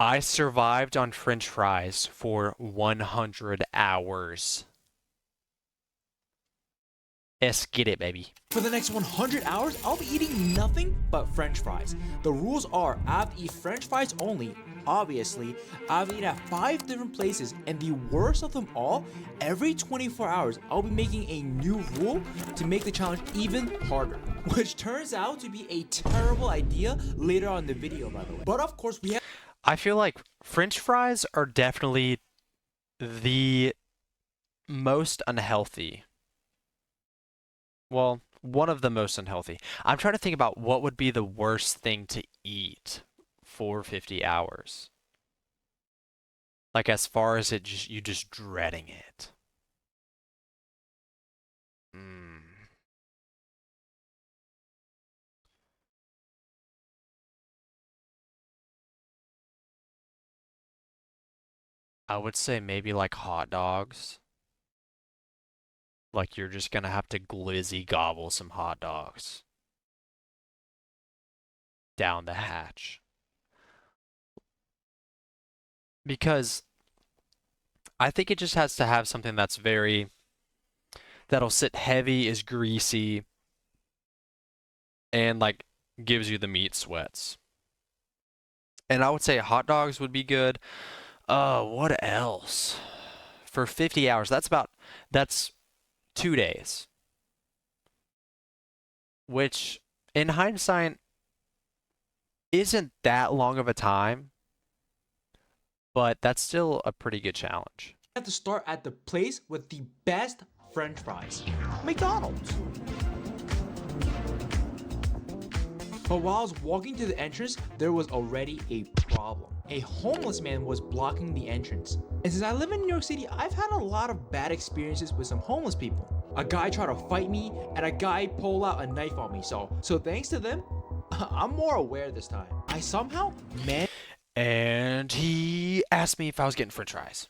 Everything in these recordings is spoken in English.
I survived on French fries for 100 hours. Let's get it, baby. For the next 100 hours, I'll be eating nothing but French fries. The rules are I have to eat French fries only. Obviously, I have to eat at 5 different places, and the worst of them all, every 24 hours, I'll be making a new rule to make the challenge even harder. Which turns out to be a terrible idea later on in the video, by the way. But of course, we have. I feel like French fries are definitely the most unhealthy. Well, one of the most unhealthy. I'm trying to think about what would be the worst thing to eat for 50 hours. Like as far as it just you just dreading it. Mm. I would say maybe like hot dogs. Like you're just gonna have to glizzy gobble some hot dogs down the hatch. Because I think it just has to have something that'll sit heavy, is greasy, and like gives you the meat sweats. And I would say hot dogs would be good. What else? For 50 hours, that's 2 days. Which in hindsight isn't that long of a time, but that's still a pretty good challenge. Have to start at the place with the best French fries, McDonald's. But while I was walking to the entrance, there was already a problem. A homeless man was blocking the entrance. And since I live in New York City, I've had a lot of bad experiences with some homeless people. A guy tried to fight me, and a guy pulled out a knife on me. So thanks to them, I'm more aware this time. I somehow managed. And he asked me if I was getting french fries.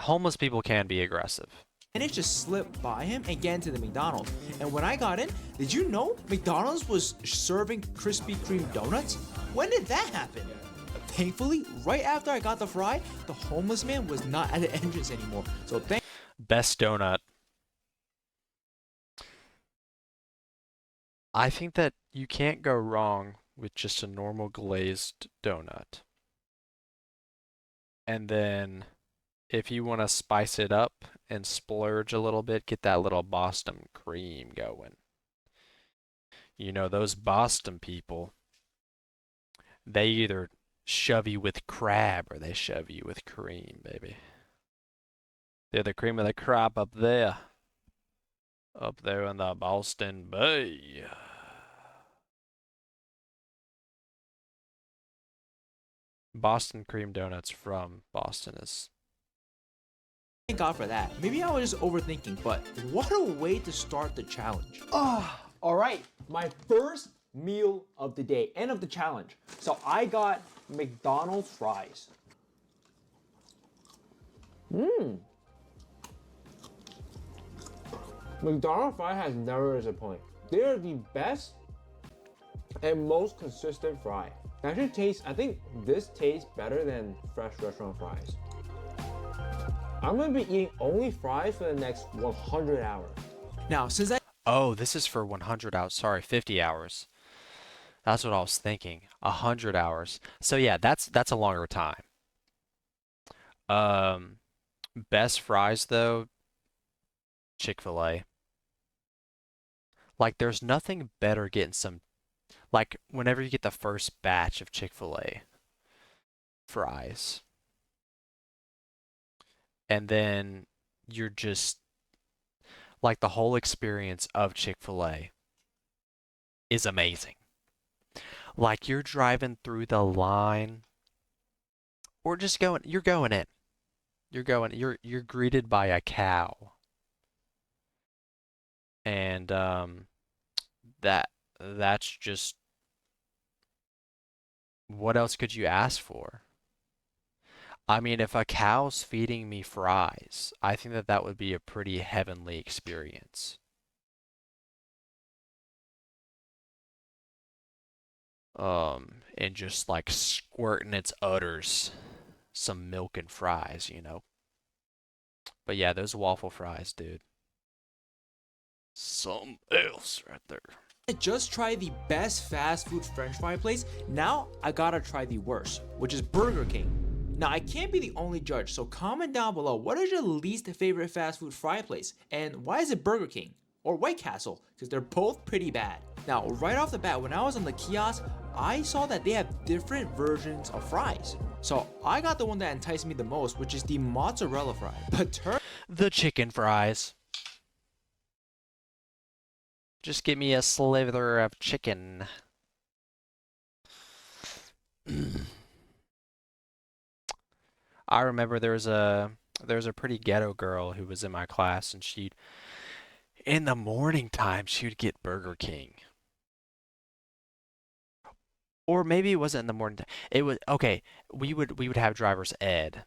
Homeless people can be aggressive. Managed to slip by him and get into the McDonald's. And when I got in, did you know McDonald's was serving Krispy Kreme donuts? When did that happen? Thankfully, right after I got the fry, the homeless man was not at the entrance anymore. So Best donut. I think that you can't go wrong with just a normal glazed donut. And then if you want to spice it up and splurge a little bit, get that little Boston cream going. You know, those Boston people, they either shove you with crab or they shove you with cream, baby. They're the cream of the crop up there in the Boston Bay. Boston cream donuts from Boston is. thank God for that. Maybe I was just overthinking, but what a way to start the challenge. All right, my first meal of the day and of the challenge. So I got McDonald's fries. McDonald's fries has never disappointed. They are the best and most consistent fry. Actually tastes, I think this tastes better than fresh restaurant fries. I'm gonna be eating only fries for the next 100 hours. Now, since I Oh, this is for 100 hours. Sorry, 50 hours. That's what I was thinking. 100 hours. So yeah, that's a longer time. Um, Best fries though, Chick-fil-A. Like there's nothing better getting some like whenever you get the first batch of Chick-fil-A fries and then you're just like the whole experience of Chick-fil-A is amazing. Like you're driving through the line or just you're going in. You're greeted by a cow. And that's just what else could you ask for? I mean, if a cow's feeding me fries, I think that that would be a pretty heavenly experience. and just like squirting its udders some milk and fries. But yeah, those waffle fries, dude. Something else right there. I just tried the best fast food french fry place. Now I gotta try the worst, which is Burger King. Now I can't be the only judge, so comment down below what is your least favorite fast food fry place and why is it Burger King or White Castle, because they're both pretty bad. Now right off the bat, when I was on the kiosk, I saw that they have different versions of fries. So I got the one that enticed me the most, which is the mozzarella fry. But The chicken fries. Just give me a sliver of chicken. I remember there was a pretty ghetto girl who was in my class, and she'd in the morning time she'd get Burger King. Or maybe it wasn't in the morning time. It was okay. We would have driver's ed,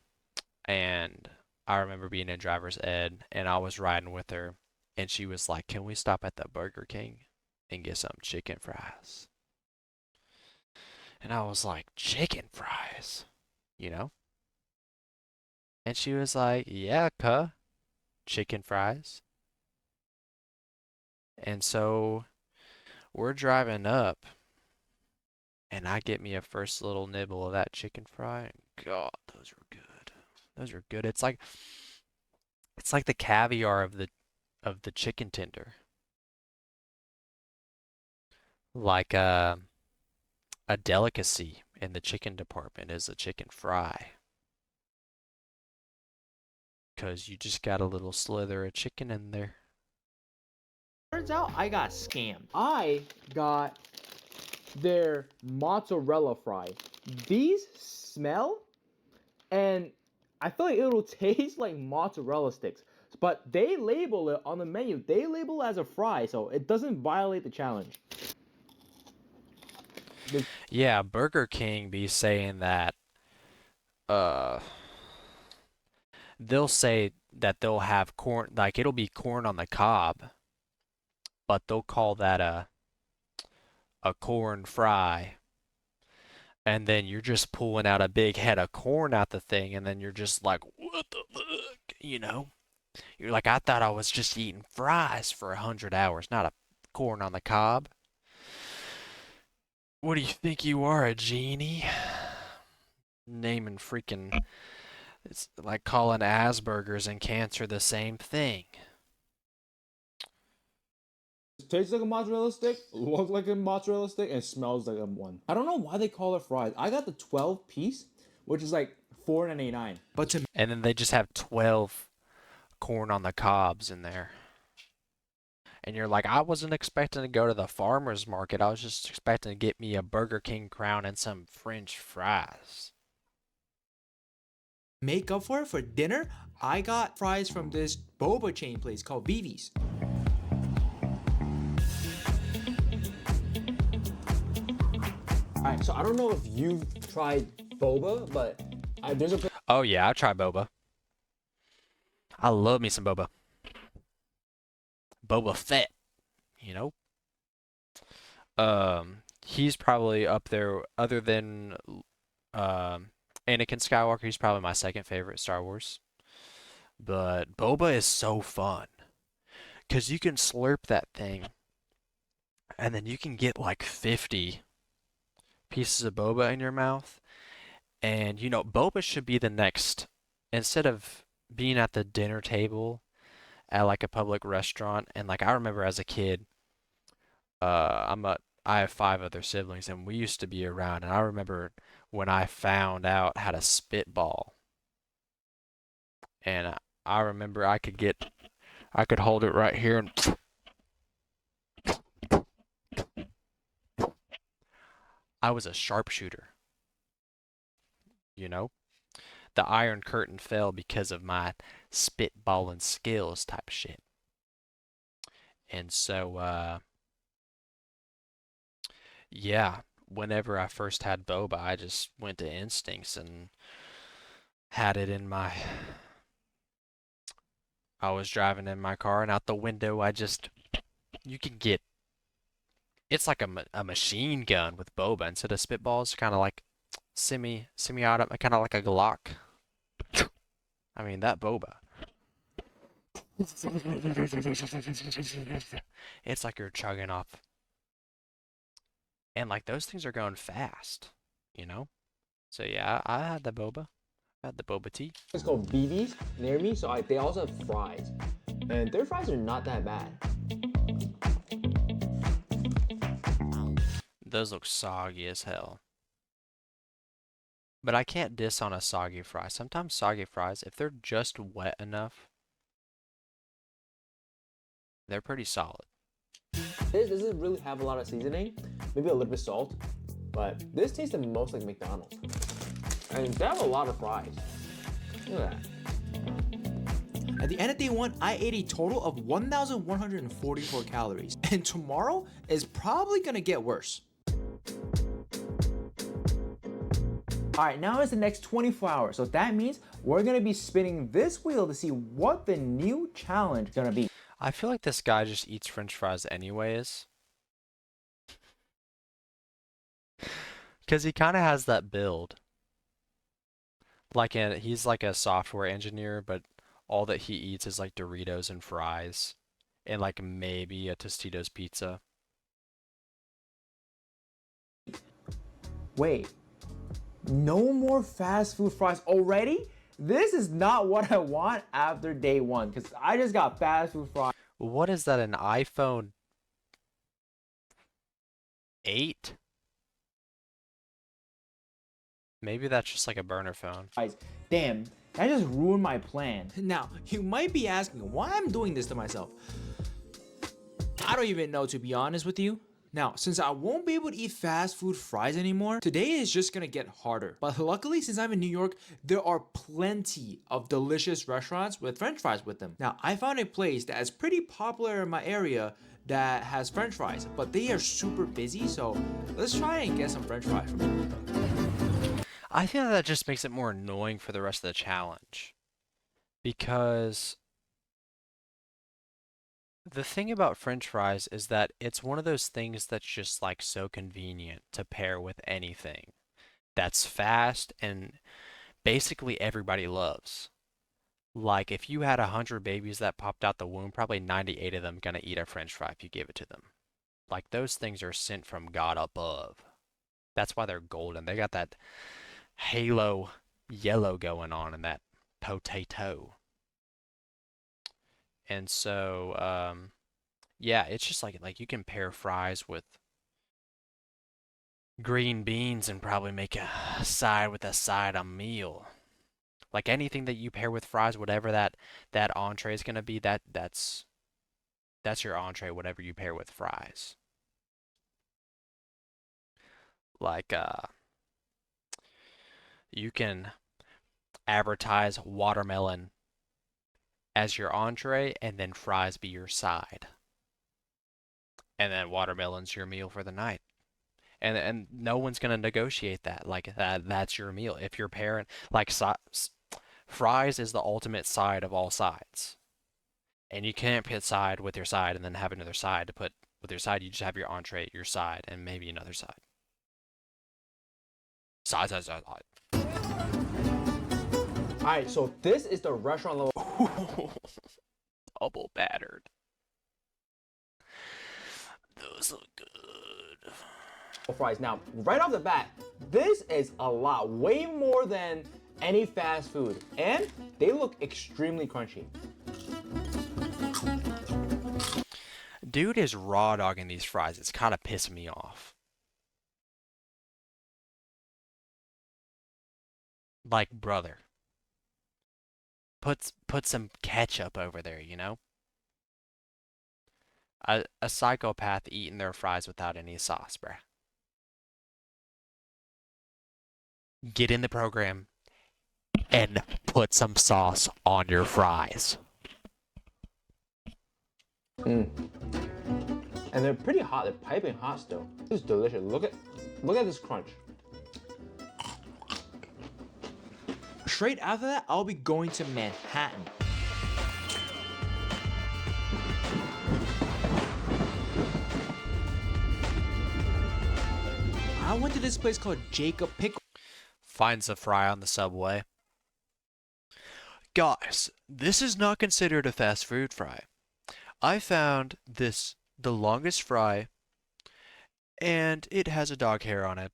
and I remember being in driver's ed, and I was riding with her, and she was like, "Can we stop at the Burger King and get some chicken fries?" And I was like, "Chicken fries?" You know? And she was like, "Yeah, cuh, chicken fries." And so we're driving up, and I get me a first little nibble of that chicken fry, and God, those are good. Those are good. It's like the caviar of the chicken tender. Like a delicacy in the chicken department is a chicken fry. 'Cause you just got a little slither of chicken in there. turns out I got scammed. I got their mozzarella fry. These smell, and I feel like it'll taste like mozzarella sticks. But they label it on the menu. They label it as a fry, so it doesn't violate the challenge. Yeah, Burger King be saying that uh they'll say that they'll have corn, like it'll be corn on the cob, but they'll call that a corn fry. And then you're just pulling out a big head of corn out the thing, and then you're just like, what the fuck? You're like, I thought I was just eating fries for 100 hours, not a corn on the cob. What do you think you are, a genie? Naming freaking, it's like calling Asperger's and cancer the same thing. It tastes like a mozzarella stick, looks like a mozzarella stick, and smells like a one. I don't know why they call it fries. I got the 12 piece, which is like $4.99. But to And then they just have 12 corn on the cobs in there. And you're like, I wasn't expecting to go to the farmer's market. I was just expecting to get me a Burger King crown and some French fries. make up for it for dinner, I got fries from this boba chain place called Vivi's. Alright, so I don't know if you've tried boba, but there's a place. Oh yeah, I try boba. I love me some boba. Boba Fett, you know? He's probably up there other than Anakin Skywalker. He's probably my second favorite Star Wars. But boba is so fun. 'Cause you can slurp that thing and then you can get like 50 pieces of boba in your mouth. And boba should be the next, instead of being at the dinner table at like a public restaurant, and like I remember as a kid, I have five other siblings, and we used to be around, and I remember when I found out how to spitball, and I remember I could hold it right here, and I was a sharpshooter, you know? The Iron Curtain fell because of my spitballing skills type shit. And so, yeah, whenever I first had boba, I just went to instincts and had it in my. I was driving in my car, and out the window, you can get It's like a machine gun with Boba instead of spitballs, kind of like semi-auto, kind of like a Glock. I mean that Boba. It's like you're chugging off, and like those things are going fast, you know. So yeah, I had the Boba. I had the Boba tea. It's called BB's near me, so they also have fries, and their fries are not that bad. Those look soggy as hell. But I can't diss on a soggy fry. Sometimes soggy fries, if they're just wet enough, they're pretty solid. This doesn't really have a lot of seasoning, maybe a little bit of salt, but this tastes the most like McDonald's. And they have a lot of fries. Look at that. At the end of day one, I ate a total of 1,144 calories, and tomorrow is probably gonna get worse. Alright, now it's the next 24 hours, so that means we're gonna be spinning this wheel to see what the new challenge is gonna be. I feel like this guy just eats French fries anyways. Because he kind of has that build. He's like a software engineer, but all that he eats is like Doritos and fries. And like maybe a Tostitos pizza. Wait, no more fast food fries already? This is not what I want after day one, because I just got fast food fries. What is that, an iPhone 8? Maybe that's just like a burner phone. Damn, that just ruined my plan. Now, you might be asking why I'm doing this to myself. I don't even know, to be honest with you. Now, since I won't be able to eat fast food fries anymore, today is just gonna get harder. But luckily, since I'm in New York, there are plenty of delicious restaurants with French fries with them. Now, I found a place that is pretty popular in my area that has French fries, but they are super busy, so let's try and get some French fries from them. I think that just makes it more annoying for the rest of the challenge. Because the thing about French fries is that it's one of those things that's just like so convenient to pair with anything. That's fast and basically everybody loves. Like if you had 100 babies that popped out the womb, probably 98 of them gonna eat a French fry if you give it to them. Like those things are sent from God above. That's why they're golden. They got that halo yellow going on in that potato. And so, yeah, it's just like you can pair fries with green beans and probably make a side with a side a meal. Like anything that you pair with fries, whatever that entree is gonna be, that's your entree, whatever you pair with fries. Like you can advertise watermelon as your entree and then fries be your side. And then watermelon's your meal for the night. And no one's going to negotiate that. Like that's your meal. If your parent like fries is the ultimate side of all sides. And you can't put side with your side and then have another side to put with your side. You just have your entree, your side, and maybe another side. Side. Alright, so this is the restaurant level. Double battered. Those look good. Fries. Now, right off the bat, this is a lot, way more than any fast food, and they look extremely crunchy. Dude is raw dogging these fries. It's kind of pissing me off. Like, brother. Put some ketchup over there, you know? A psychopath eating their fries without any sauce, bruh. Get in the program and put some sauce on your fries. And they're pretty hot. They're piping hot still. This is delicious. Look at this crunch. Straight after that, I'll be going to Manhattan. I went to this place called Jacob Pickle. Finds a fry on the subway. Guys, this is not considered a fast food fry. I found this the longest fry, and it has a dog hair on it.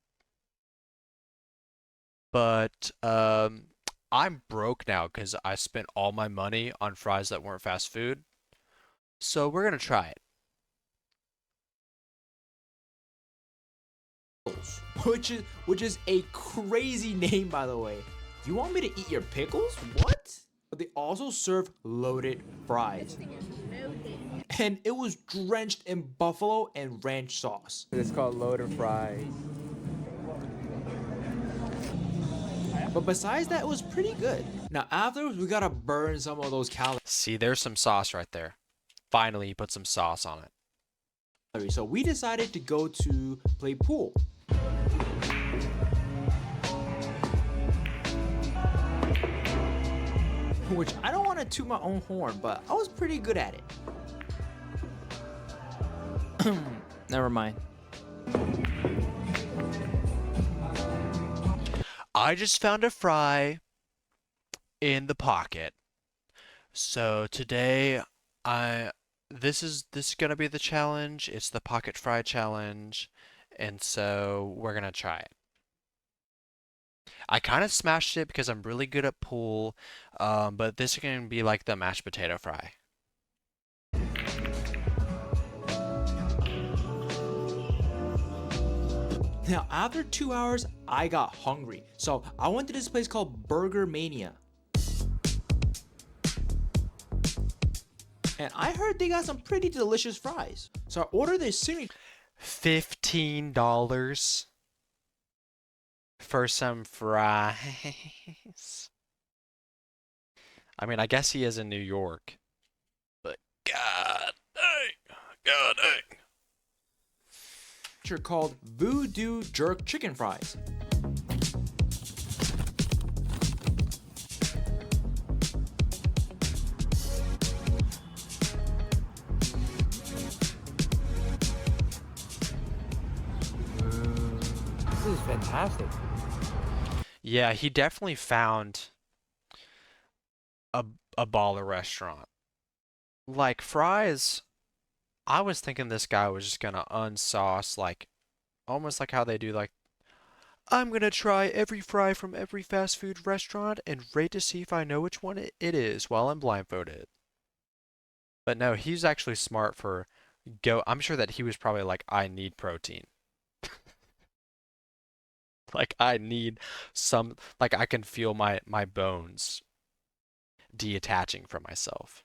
But I'm broke now because I spent all my money on fries that weren't fast food. So we're gonna try it. Which is a crazy name, by the way. You want me to eat your pickles? What? But they also serve loaded fries. And it was drenched in buffalo and ranch sauce. It's called loaded fries. But besides that, it was pretty good. Now afterwards, we gotta burn some of those calories. See, there's some sauce right there. Finally, he put some sauce on it. So we decided to go to play pool. Which I don't want to toot my own horn, but I was pretty good at it. Never mind. I just found a fry in the pocket. So today this is gonna be the challenge. It's the pocket fry challenge, and so we're gonna try it. I kind of smashed it because I'm really good at pool, but this is gonna be like the mashed potato fry. Now, after 2 hours, I got hungry. So I went to this place called Burger Mania. And I heard they got some pretty delicious fries. So I ordered their signature. $15 for some fries. I mean, I guess he is in New York, but God dang. Called Voodoo Jerk Chicken Fries. This is fantastic. Yeah, he definitely found a baller restaurant. Like fries, I was thinking this guy was just gonna unsauce, like almost like how they do, like I'm gonna try every fry from every fast food restaurant and rate to see if I know which one it is while I'm blindfolded. But no, he's actually smart for I'm sure that he was probably like, I need protein. Like I need some, like I can feel my bones detaching from myself.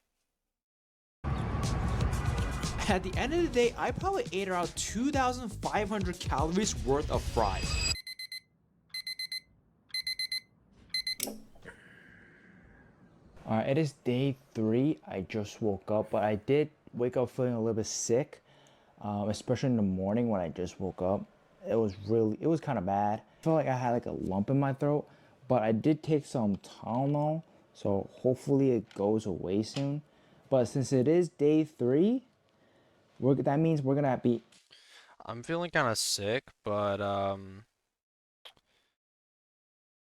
At the end of the day, I probably ate around 2,500 calories worth of fries. Alright, it is day 3. I just woke up, but I did wake up feeling a little bit sick, especially in the morning when I just woke up. It was kind of bad. I felt like I had like a lump in my throat, but I did take some Tylenol, so hopefully it goes away soon. But since it is day 3, that means we're gonna be. I'm feeling kind of sick, but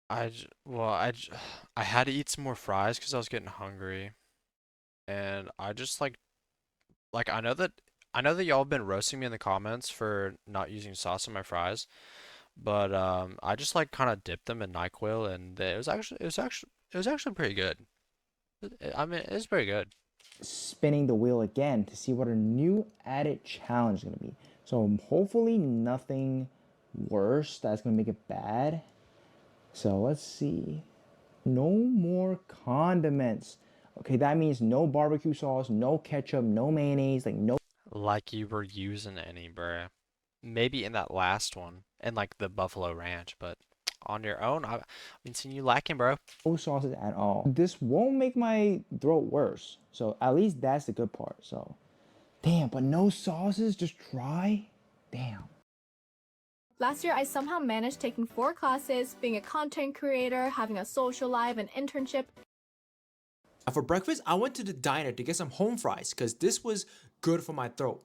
I had to eat some more fries because I was getting hungry, and I just like I know that y'all have been roasting me in the comments for not using sauce on my fries, but I just like kind of dipped them in NyQuil, and it was actually pretty good. I mean, it's pretty good. Spinning the wheel again to see what our new added challenge is going to be. So hopefully nothing worse that's going to make it bad. So let's see. No more condiments. Okay, that means no barbecue sauce, no ketchup, no mayonnaise, like no. Like you were using any, bruh. Maybe in that last one, and like the Buffalo Ranch, but on your own, I've been seeing you lacking, bro. No sauces at all. This won't make my throat worse. So at least that's the good part. So, damn, but no sauces, just dry? Damn. Last year, I somehow managed taking 4 classes, being a content creator, having a social life, an internship. For breakfast, I went to the diner to get some home fries because this was good for my throat.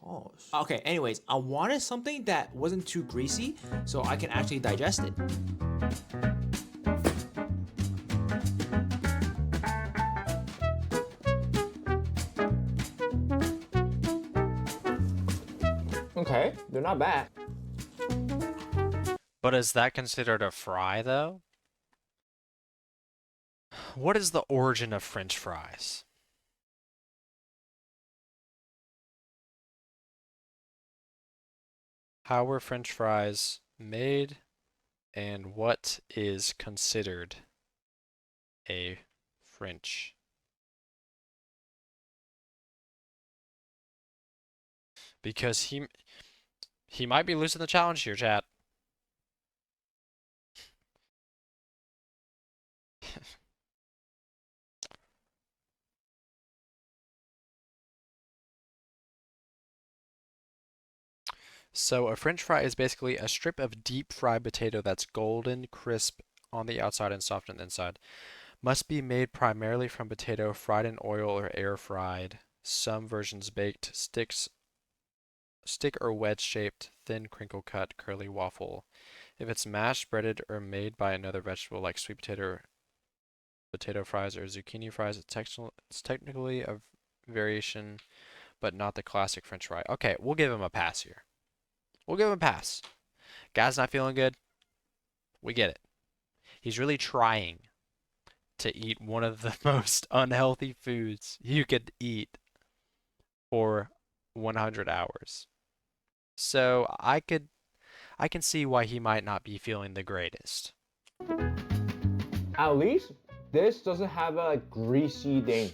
Pause. Okay, anyways, I wanted something that wasn't too greasy so I can actually digest it. Okay, they're not bad. But is that considered a fry, though? What is the origin of French fries? How were French fries made, and what is considered a French? Because he might be losing the challenge here, chat. So a French fry is basically a strip of deep fried potato that's golden, crisp on the outside and soft on the inside. Must be made primarily from potato, fried in oil or air fried. Some versions baked, stick or wedge shaped, thin crinkle cut, curly waffle. If it's mashed, breaded, or made by another vegetable like sweet potato fries or zucchini fries, it's technically a variation, but not the classic French fry. Okay, we'll give him a pass here. We'll give him a pass. Guy's not feeling good. We get it. He's really trying to eat one of the most unhealthy foods you could eat for 100 hours. So I can see why he might not be feeling the greatest. At least this doesn't have a greasy thing.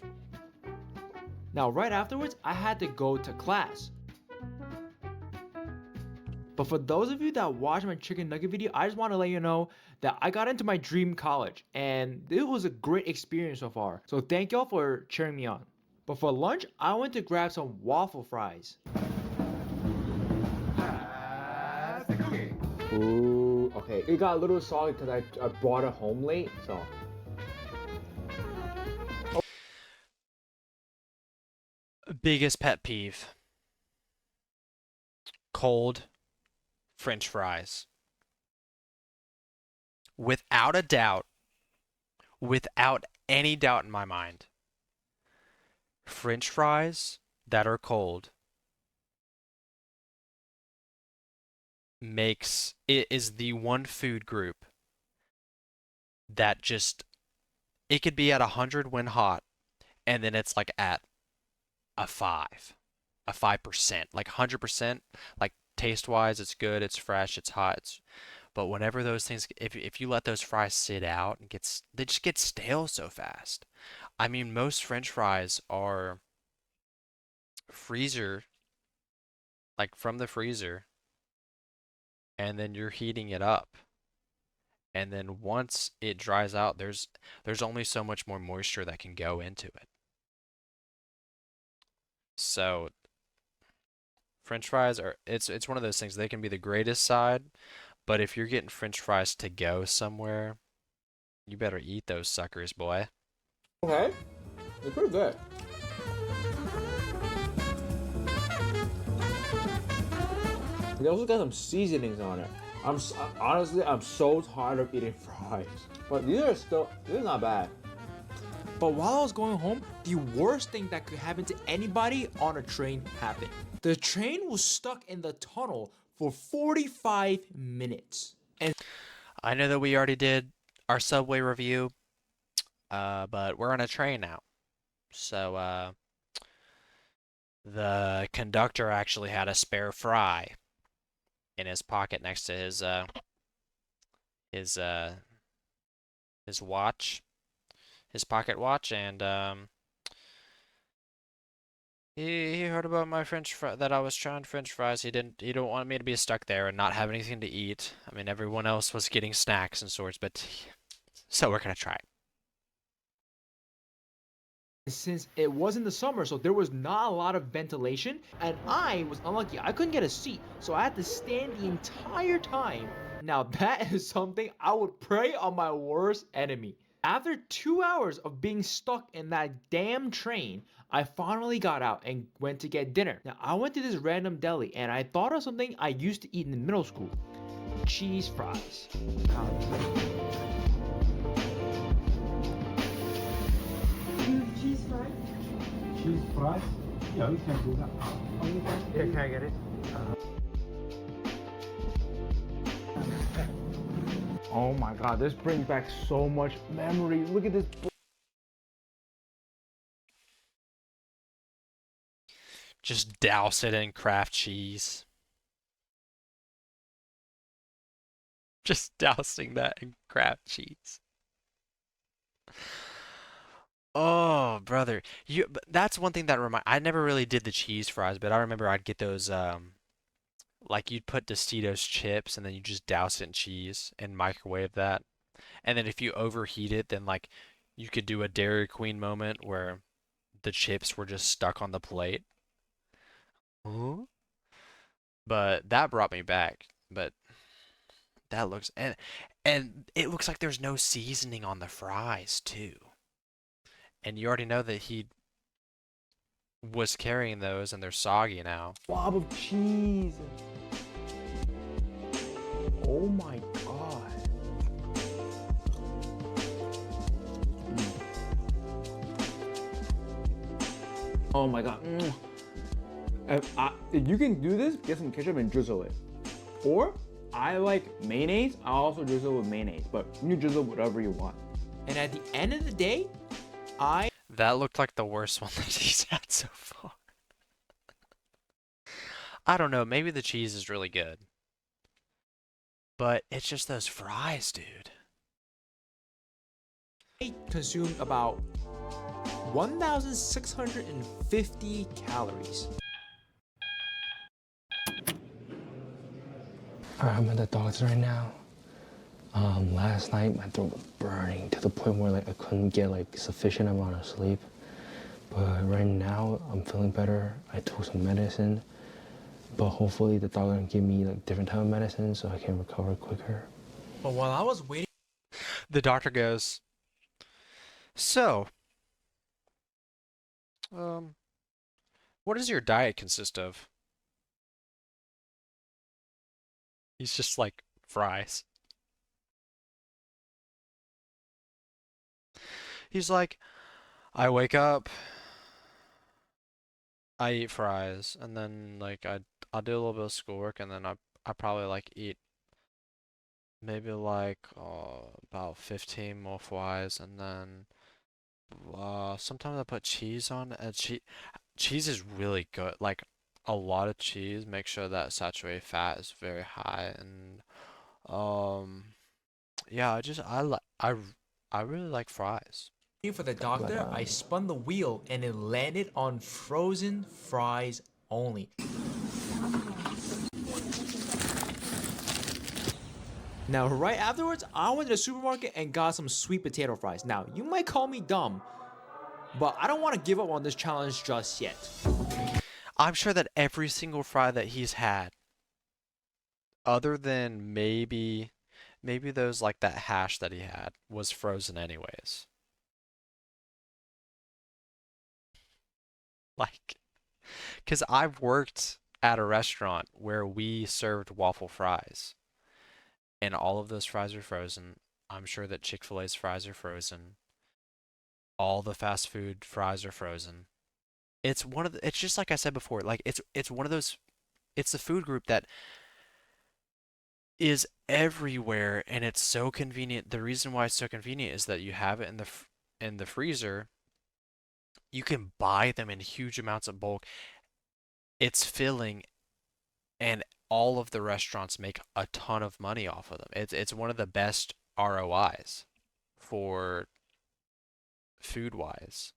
Now, right afterwards, I had to go to class. But for those of you that watched my chicken nugget video, I just want to let you know that I got into my dream college and it was a great experience so far. So thank y'all for cheering me on. But for lunch, I went to grab some waffle fries. Ooh, okay. It got a little salty because I brought it home late, so. Biggest pet peeve. Cold French fries. Without a doubt, without any doubt in my mind, French fries that are cold it is the one food group that just it could be at 100 when hot and then it's like at a 5%, like 100%, like taste wise it's good, it's fresh, it's hot, but whenever those things, if you let those fries sit out and they just get stale so fast. I mean, most French fries are freezer, like from the freezer, and then you're heating it up. And then once it dries out, there's only so much more moisture that can go into it. So French fries it's one of those things. They can be the greatest side, but if you're getting French fries to go somewhere, you better eat those suckers, boy. Okay, it's pretty good. They also got some seasonings on it. Honestly, I'm so tired of eating fries. But this is not bad. But while I was going home, the worst thing that could happen to anybody on a train happened. The train was stuck in the tunnel for 45 minutes. And I know that we already did our subway review, but we're on a train now. So the conductor actually had a spare fry in his pocket next to his watch, his pocket watch, and he heard about my that I was trying French fries. He don't want me to be stuck there and not have anything to eat. I mean, everyone else was getting snacks and sorts, but so we're gonna try it. since it wasn't the summer, so there was not a lot of ventilation, and I was unlucky. I couldn't get a seat, so I had to stand the entire time. Now that is something I would prey on my worst enemy. After 2 hours of being stuck in that damn train, I finally got out and went to get dinner. Now, I went to this random deli and I thought of something I used to eat in middle school. Cheese fries. Cheese fries? Cheese fries? Yeah, we can do that. Yeah, can I get it? Oh my god, this brings back so much memory. Look at this. Just douse it in Kraft cheese. Just dousing that in Kraft cheese. Oh, brother. That's one thing that I never really did the cheese fries, but I remember I'd get those like you'd put Tostitos chips and then you just douse it in cheese and microwave that. And then if you overheat it, then like you could do a Dairy Queen moment where the chips were just stuck on the plate. Huh? But that brought me back. But that looks and it looks like there's no seasoning on the fries too. And you already know that he was carrying those and they're soggy now. Blob of cheese. Oh my god. Oh my god. If you can do this, get some ketchup and drizzle it. Or I like mayonnaise. I also drizzle with mayonnaise, but you drizzle whatever you want. And at the end of the day, That looked like the worst one that he's had so far. I don't know, maybe the cheese is really good. But it's just those fries, dude. consumed about 1,650 calories. Alright, I'm at the doctor's right now. Last night my throat was burning to the point where like I couldn't get like sufficient amount of sleep. But right now I'm feeling better. I took some medicine, but hopefully the doctor can give me like different type of medicine so I can recover quicker. But while I was waiting, The doctor goes, so, what does your diet consist of? He's just like, fries. He's like, I wake up, I eat fries, and then like I'll do a little bit of schoolwork, and then I probably like eat maybe like about 15 more fries, and then sometimes I put cheese on it. Cheese is really good. Like a lot of cheese, make sure that saturated fat is very high, and yeah, I really like fries. for the doctor, I spun the wheel and it landed on frozen fries only. Now, right afterwards, I went to the supermarket and got some sweet potato fries. Now, you might call me dumb, but I don't want to give up on this challenge just yet. I'm sure that every single fry that he's had, other than maybe those like that hash that he had, was frozen anyways. Like, because I've worked at a restaurant where we served waffle fries, and all of those fries are frozen. I'm sure that Chick-fil-A's fries are frozen. All the fast food fries are frozen. It's just like I said before, like it's one of those, it's the food group that is everywhere and it's so convenient. The reason why it's so convenient is that you have it in the freezer. You can buy them in huge amounts of bulk. It's filling, and all of the restaurants make a ton of money off of them. It's one of the best ROIs for food wise.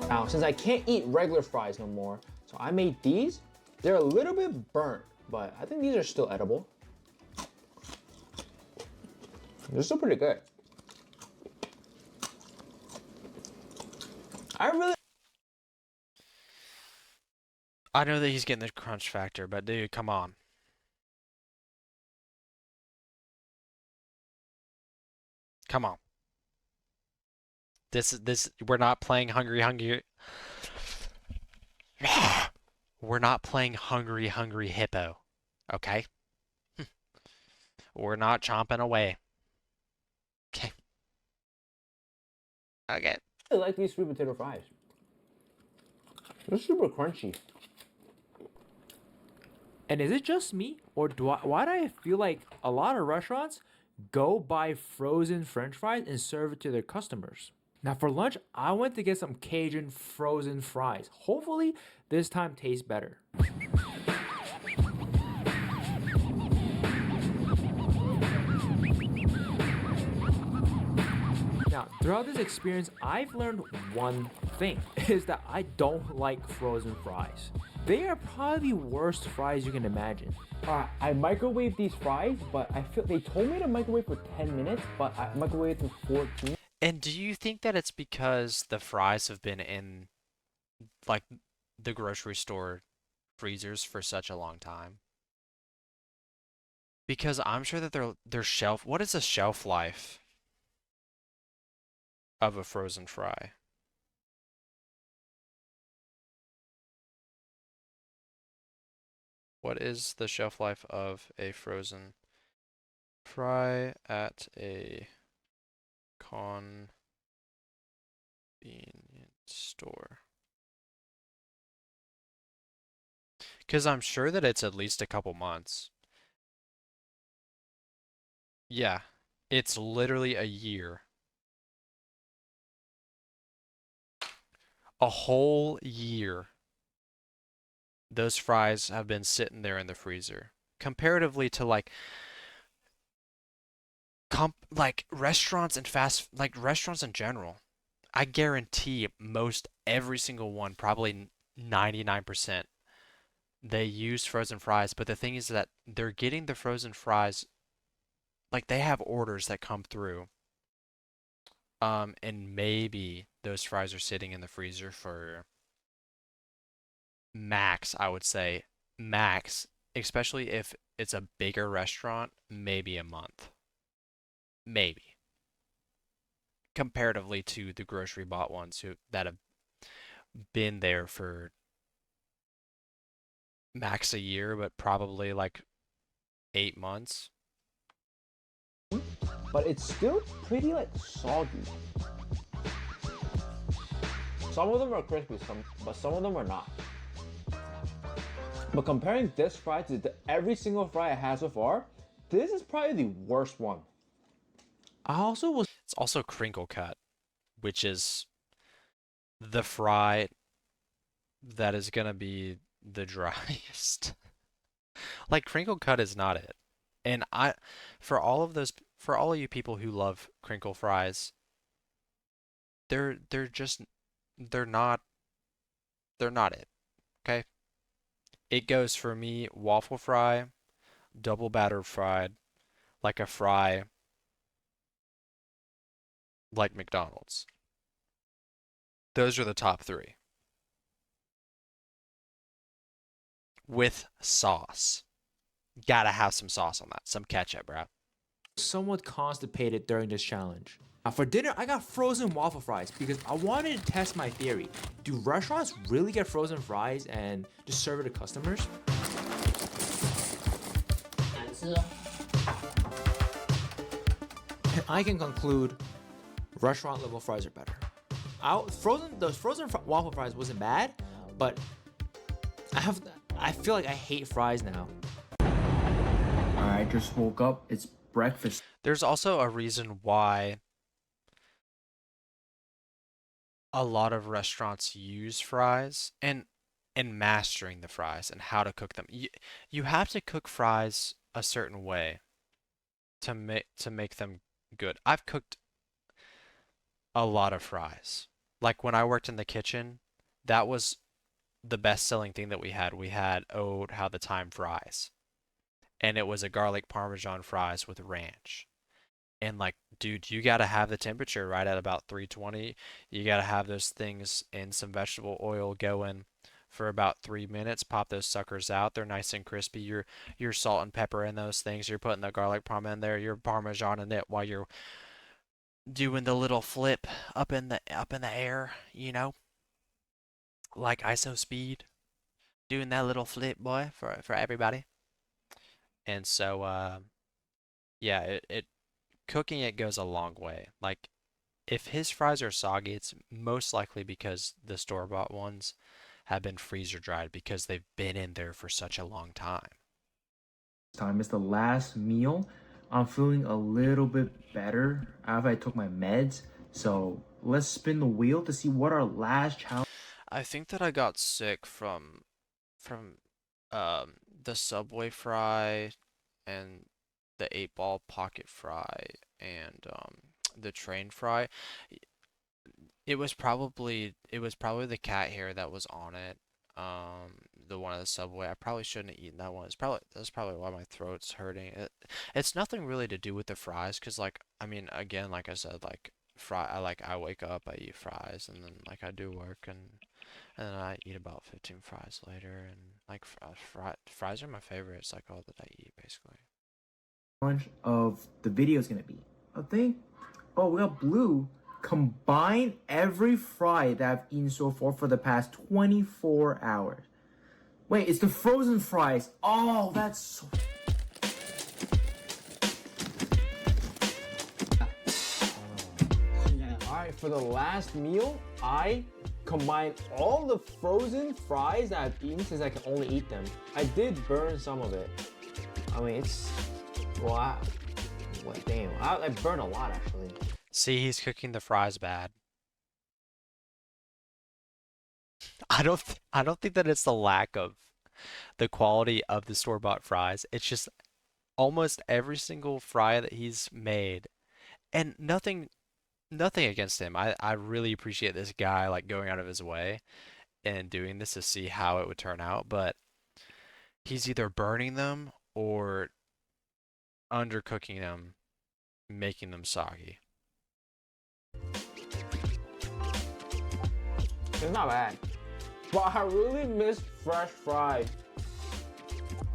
Now, since I can't eat regular fries no more, so I made these. They're a little bit burnt, but I think these are still edible. They're still pretty good. I really I know that he's getting the crunch factor, but dude, come on. Come on. This we're not playing hungry. We're not playing hungry hippo. Okay? We're not chomping away. Okay. Okay. like these sweet potato fries. They're super crunchy. And is it just me, or why do I feel like a lot of restaurants go buy frozen French fries and serve it to their customers? Now for lunch, I went to get some Cajun frozen fries. Hopefully, this time tastes better. Now, throughout this experience, I've learned one thing, is that I don't like frozen fries. They are probably the worst fries you can imagine. I microwaved these fries, but I feel they told me to microwave for 10 minutes, but I microwaved for 14. And do you think that it's because the fries have been in like the grocery store freezers for such a long time? Because I'm sure that their shelf, what is the shelf life of a frozen fry? What is the shelf life of a frozen fry at a convenience store? Because I'm sure that it's at least a couple months. Yeah, it's literally a year. A whole year. Those fries have been sitting there in the freezer. Comparatively to like restaurants and restaurants in general. I guarantee most every single one, probably 99%, they use frozen fries, but the thing is that they're getting the frozen fries, like they have orders that come through. And maybe those fries are sitting in the freezer for max, I would say, max, especially if it's a bigger restaurant, maybe a month. Maybe. Comparatively to the grocery bought ones that have been there for max a year, but probably like 8 months. But it's still pretty like soggy. Some of them are crispy, but some of them are not. But comparing this fry to every single fry I had so far, this is probably the worst one. It's also crinkle cut, which is the fry that is gonna be the driest. Like crinkle cut is not it. And for all of you people who love crinkle fries, they're just they're not they're not it. Okay? It goes for me waffle fry, double battered fried, like a fry like McDonald's. Those are the top three. With sauce. Gotta have some sauce on that. Some ketchup, bro. Somewhat constipated during this challenge. Now for dinner, I got frozen waffle fries because I wanted to test my theory. Do restaurants really get frozen fries and just serve it to customers? And I can conclude, restaurant level fries are better. Those frozen waffle fries wasn't bad, but I feel like I hate fries now. I just woke up. It's breakfast. There's also a reason why a lot of restaurants use fries and mastering the fries and how to cook them. You have to cook fries a certain way to make them good. I've cooked a lot of fries. Like when I worked in the kitchen, that was the best selling thing that we had. We had how the time fries. And it was a garlic parmesan fries with ranch. And like dude, you gotta have the temperature right at about 320. You gotta have those things in some vegetable oil going for about 3 minutes. Pop those suckers out. They're nice and crispy. You're salt and pepper in those things. You're putting the garlic parm in there. You're parmesan in it while you're doing the little flip up in the air, like ISO speed, doing that little flip, boy, for everybody. And so, yeah, it cooking it goes a long way. Like if his fries are soggy, it's most likely because the store-bought ones have been freezer dried because they've been in there for such a long time. Time it's the last meal. I'm feeling a little bit better after I took my meds. So let's spin the wheel to see what our last challenge. I think that I got sick from the Subway fry and the 8 ball pocket fry and the train fry. It was probably the cat hair that was on it. The one at the Subway. I probably shouldn't have eaten that one. That's probably why my throat's hurting. It's nothing really to do with the fries, 'cause like I mean again, like I said, like I wake up, I eat fries, and then like I do work, and then I eat about 15 fries later, and like fries are my favorite. It's like all that I eat basically. Of the video is gonna be. I think. Oh, we got blue. Combine every fry that I've eaten so far for the past 24 hours. Wait, it's the frozen fries. Oh, that's so. Alright, for the last meal, I combined all the frozen fries that I've eaten since I can only eat them. I did burn some of it. I mean, it's. Wow. What, damn. I burned a lot actually. See, he's cooking the fries bad. I don't think that it's the lack of the quality of the store-bought fries. It's just almost every single fry that he's made, and nothing against him. I really appreciate this guy like going out of his way and doing this to see how it would turn out, but he's either burning them or undercooking them, making them soggy. It's not bad. But I really miss fresh fries.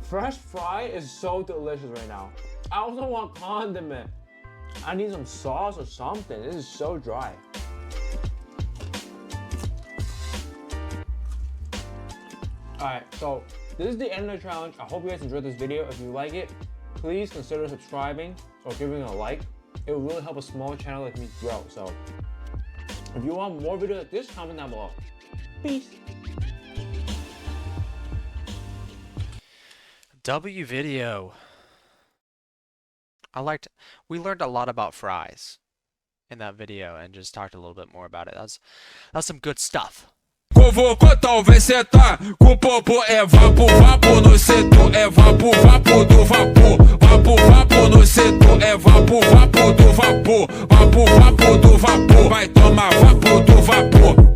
Fresh fry is so delicious right now. I also want condiment. I need some sauce or something. This is so dry. Alright, so this is the end of the challenge. I hope you guys enjoyed this video. If you like it, please consider subscribing or giving it a like. It will really help a small channel like me grow. So if you want more videos like this, comment down below. Peace. W video. We learned a lot about fries in that video and just talked a little bit more about it. That's some good stuff. Convocou, talvez cê tá com popo, é vapo, vapo no setor, é vapo, vapo do vapor, vapo, vapo no setor, é vapo, vapo do vapor, vapo, vapo do vapor, vai tomar vapo do vapor.